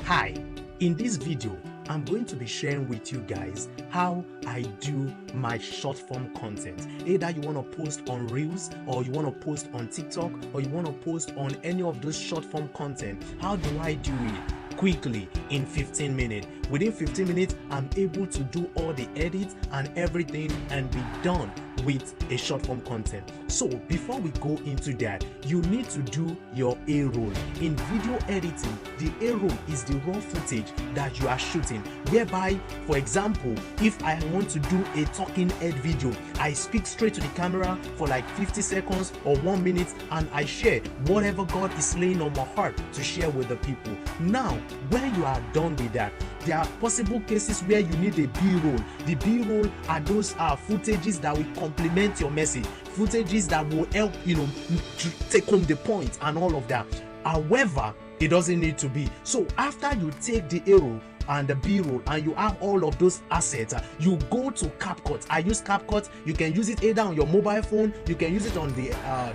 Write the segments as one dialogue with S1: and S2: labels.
S1: Hi, in this video, I'm going to be sharing with you guys how I do my short form content. Either you want to post on Reels, or you want to post on TikTok, or you want to post on any of those short form content. How do I do it? Quickly, in 15 minutes. Within 15 minutes, I'm able to do all the edits and everything and be done with a short form content. So before we go into that, you need to do your A-roll. In video editing, the A-roll is the raw footage that you are shooting, whereby, for example, if I want to do a talking head video, I speak straight to the camera for like 50 seconds or 1 minute and I share whatever God is laying on my heart to share with the people. Now, when you are done with that, there are possible cases where you need a B-roll. The B-roll are those footages that will complement your message, footages that will help to take home the point and all of that. However, it doesn't need to be. So after you take the A-roll and the B-roll and you have all of those assets, you go to Capcut. I use Capcut. You can use it either on your mobile phone, you can use it on the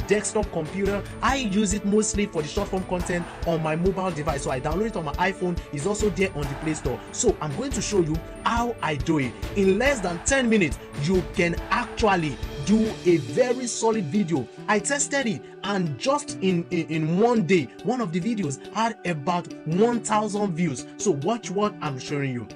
S1: desktop computer. I use it mostly for the short form content on my mobile device, so I download it on my iPhone. It's also there on the Play Store. So I'm going to show you how I do it. In less than 10 minutes, you can actually do a very solid video. I tested it, and just in 1 day, one of the videos had about 1,000 views. So watch what I'm showing you.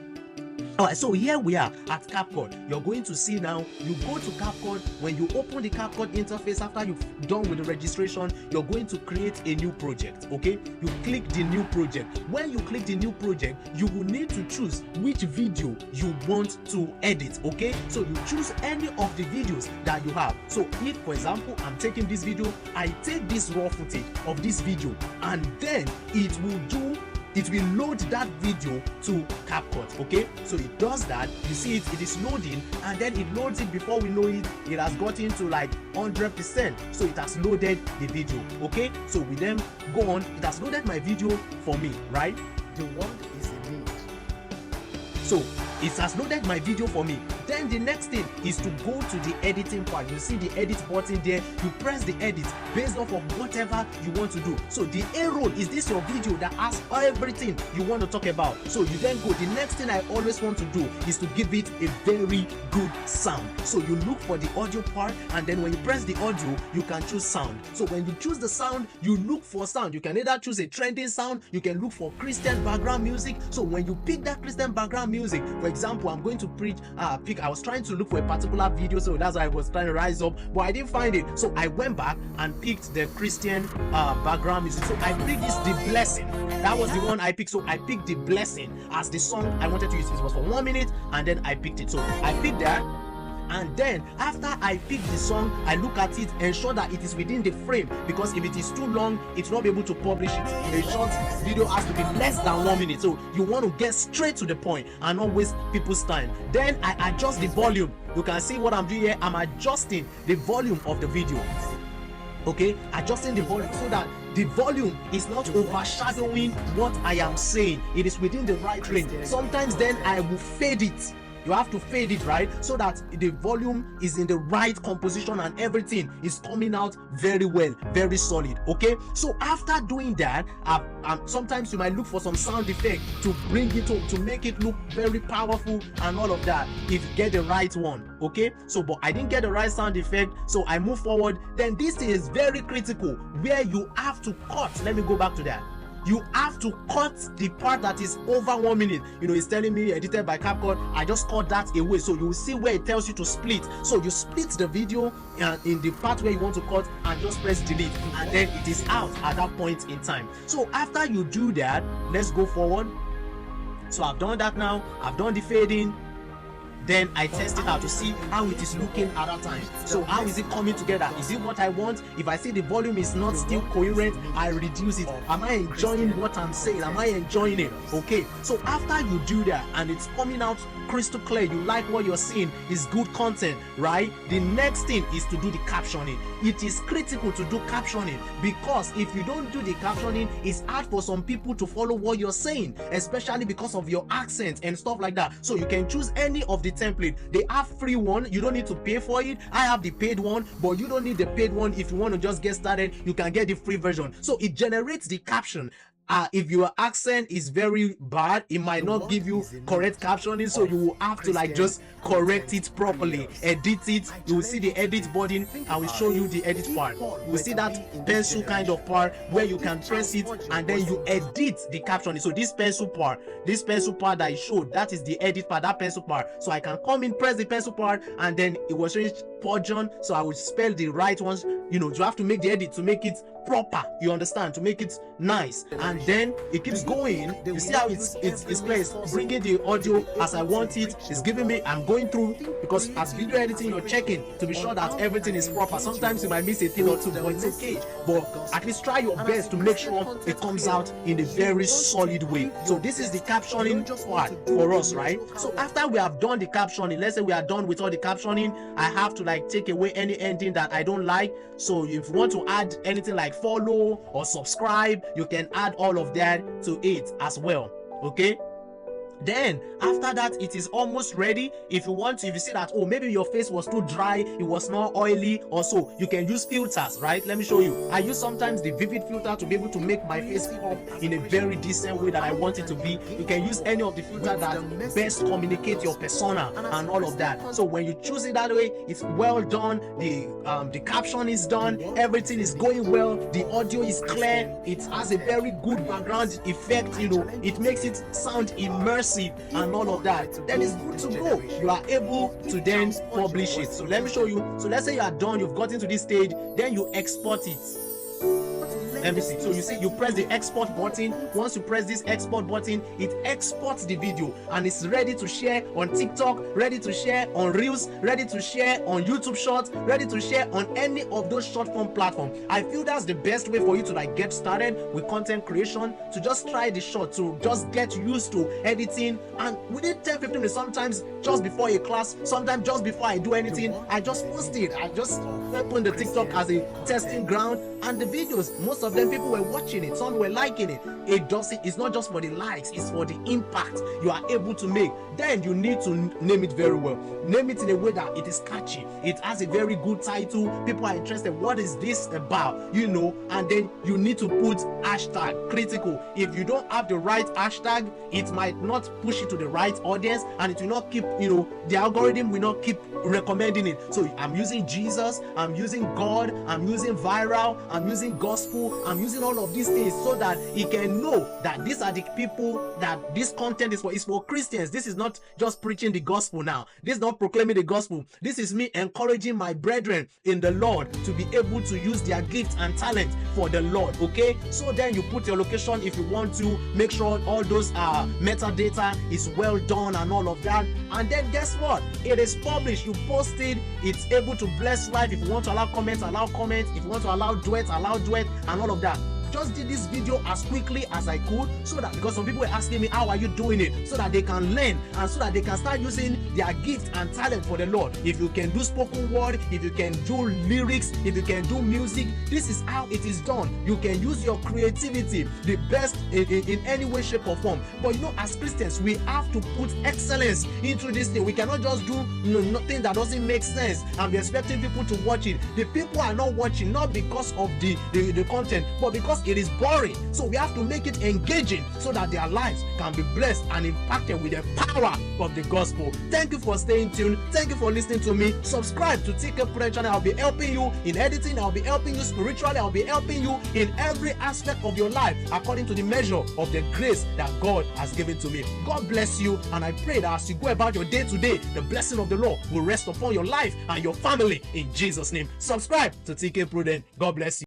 S1: Alright, so here we are at Capcut. You're going to see now, you go to Capcut. When you open the Capcut interface, after you've done with the registration, you're going to create a new project. Okay, you click the new project. When you click the new project, you will need to choose which video you want to edit. Okay, so you choose any of the videos that you have. So if, for example, I'm taking this video, I take this raw footage of this video, and then it will load that video to Capcut. Okay, so it does that. You see it is loading, and then it loads it. Before we know it, it has gotten to like 100%. So it has loaded the video. Okay, so we then go on. It has loaded my video for me, right? The word is a need. So it has loaded my video for me. Then the next thing is to go to the editing part. You see the edit button there. You press the edit based off of whatever you want to do. So the A-roll is this your video that has everything you want to talk about. So you then go. The next thing I always want to do is to give it a very good sound. So you look for the audio part, and then when you press the audio, you can choose sound. So when you choose the sound, you look for sound. You can either choose a trending sound, you can look for Christian background music. So when you pick that Christian background music, for example, I'm going to I was trying to look for a particular video, so that's why I was trying to rise up, but I didn't find it. So I went back and picked the Christian background music. So I picked this The Blessing. That was the one I picked. So I picked The Blessing as the song I wanted to use. It was for 1 minute, and then I picked it. So I picked that. And then after I pick the song, I look at it, ensure that it is within the frame, because if it is too long, it will not be able to publish it. A short video has to be less than 1 minute, so you want to get straight to the point and not waste people's time. Then I adjust the volume. You can see what I'm doing here. I'm adjusting the volume of the video. Okay, adjusting the volume so that the volume is not overshadowing what I am saying. It is within the right range. Sometimes then I will fade it. You have to fade it, right, so that the volume is in the right composition and everything is coming out very well, very solid. Okay, so after doing that, sometimes you might look for some sound effect to bring it to make it look very powerful and all of that, if you get the right one. Okay, so but I didn't get the right sound effect, so I move forward. Then this is very critical, where you have to cut. Let me go back to that. You have to cut the part that is over 1 minute. It's telling me edited by Capcut. I just cut that away. So you will see where it tells you to split. So you split the video in the part where you want to cut, and just press delete, and then it is out at that point in time. So after you do that, let's go forward. So I've done that now. I've done the fading. Then I test it out to see how it is looking at that time. So how is it coming together? Is it what I want? If I see the volume is not still coherent, I reduce it. Am I enjoying what I'm saying? Am I enjoying it? Okay, so after you do that and it's coming out crystal clear, you like what you're seeing, is good content, right? The next thing is to do the captioning. It is critical to do captioning, because if you don't do the captioning, it's hard for some people to follow what you're saying, especially because of your accent and stuff like that. So you can choose any of the template. They have free one, you don't need to pay for it. I have the paid one, but you don't need the paid one. If you want to just get started, you can get the free version. So it generates the caption. if your accent is very bad, it might not give you correct captioning, so you will have to like just correct it properly, edit it. You will see the edit button. I will show you the edit part. You will see that pencil kind of part where you can press it and then you edit the captioning. So this pencil part that I showed, that is the edit part, that pencil part. So I can come in, press the pencil part, and then it was changed John, so I will spell the right ones. You know, you have to make the edit to make it proper, you understand, to make it nice, and then it keeps going. You see how it's placed, bringing the audio as I want it. It's giving me, I'm going through, because as video editing you're checking to be sure that everything is proper. Sometimes you might miss a thing or two, but it's okay. But at least try your best to make sure it comes out in a very solid way. So this is the captioning part for us, right? So after we have done the captioning, let's say we are done with all the captioning, I have to like take away any ending that I don't like. So if you want to add anything like follow or subscribe, you can add all of that to it as well. Okay, then after that it is almost ready. If you want to, if you see that, oh, maybe your face was too dry, it was not oily or so, you can use filters, right? Let me show you. I use sometimes the vivid filter to be able to make my face pop in a very decent way that I want it to be. You can use any of the filters that best communicate your persona and all of that. So when you choose it that way, it's well done. The caption is done, everything is going well, the audio is clear, it has a very good background effect, you know, it makes it sound immersive and all of that. Then it's good to go. You are able to then publish it. So let me show you. So let's say you are done, you've gotten to this stage, then you export it. Let me see. So you see, you press the export button. Once you press this export button, it exports the video and it's ready to share on TikTok, ready to share on Reels, ready to share on YouTube Shorts, ready to share on any of those short form platforms. I feel that's the best way for you to like get started with content creation, to just try the short, to just get used to editing. And within 10-15 minutes, sometimes just before a class, sometimes just before I do anything, I just post it. I just open the TikTok as a testing ground, and the videos, most of them, people were watching it, some were liking it. It's not just for the likes, it's for the impact you are able to make. Then you need to name it very well. Name it in a way that it is catchy, it has a very good title, people are interested, what is this about, you know. And then you need to put hashtag critical. If you don't have the right hashtag, it might not push it to the right audience, and it will not keep, you know, the algorithm will not keep recommending it. So I'm using Jesus, I'm using God, I'm using viral, I'm using gospel, I'm using all of these things so that he can know that these are the people that this content is for. It's for Christians. This is not just preaching the gospel now. This is not proclaiming the gospel. This is me encouraging my brethren in the Lord to be able to use their gifts and talent for the Lord. Okay, so then you put your location if you want to. Make sure all those metadata is well done and all of that. And then guess what? It is published. You post it. It's able to bless life. If you want to allow comments, allow comments. If you want to allow duets, allow duet, and all of that. Just did this video as quickly as I could, so that, because some people were asking me how are you doing it, so that they can learn and so that they can start using their gift and talent for the Lord. If you can do spoken word, if you can do lyrics, if you can do music, this is how it is done. You can use your creativity the best in any way, shape or form. But you know, as Christians, we have to put excellence into this thing. We cannot just do nothing that doesn't make sense and be expecting people to watch it. The people are not watching not because of the content, but because it is boring. So we have to make it engaging so that their lives can be blessed and impacted with the power of the gospel. Thank you for staying tuned. Thank you for listening to me. Subscribe to Capcut channel. I'll be helping you in editing. I'll be helping you spiritually. I'll be helping you in every aspect of your life according to the measure of the grace that God has given to me. God bless you, and I pray that as you go about your day today, the blessing of the Lord will rest upon your life and your family in Jesus' name. Subscribe to Capcut. God bless you.